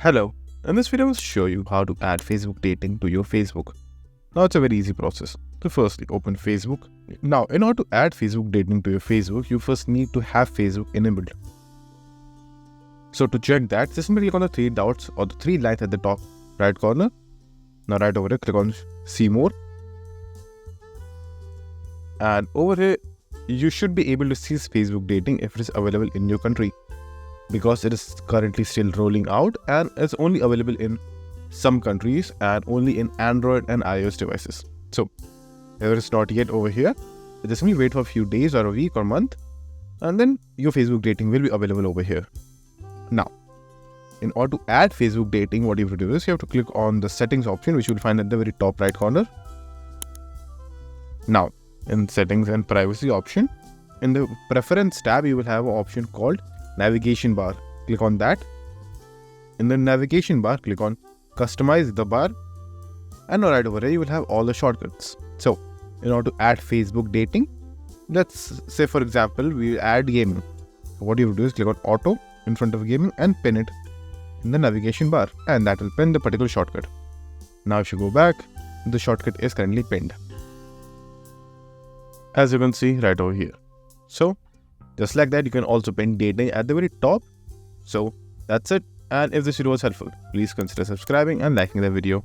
Hello, in this video I will show you how to add Facebook dating to your Facebook. Now it's a very easy process. So firstly, open Facebook. Now in order to add Facebook dating to your Facebook, you first need to have Facebook enabled. So to check that, just simply click on the three dots or the three lines at the top right corner. Now right over here, click on see more. And over here, you should be able to see Facebook dating if it is available in your country, because it is currently still rolling out and it's only available in some countries and only in Android and iOS devices. So if it is not yet over here, just simply wait for a few days or a week or month, and then your Facebook dating will be available over here. Now, in order to add Facebook dating, what you have to do is you have to click on the settings option, which you will find at the very top right corner. Now, in settings and privacy option, in the preference tab, you will have an option called navigation bar. Click on that. In the navigation bar, click on customize the bar, and right over here you will have all the shortcuts. So in order to add Facebook dating, let's say for example we add gaming. What you will do is click on auto in front of gaming and pin it in the navigation bar, and that will pin the particular shortcut. Now if you go back, the shortcut is currently pinned, as you can see right over here. So just like that, you can also pin dating at the very top. So that's it. And if this video was helpful, please consider subscribing and liking the video.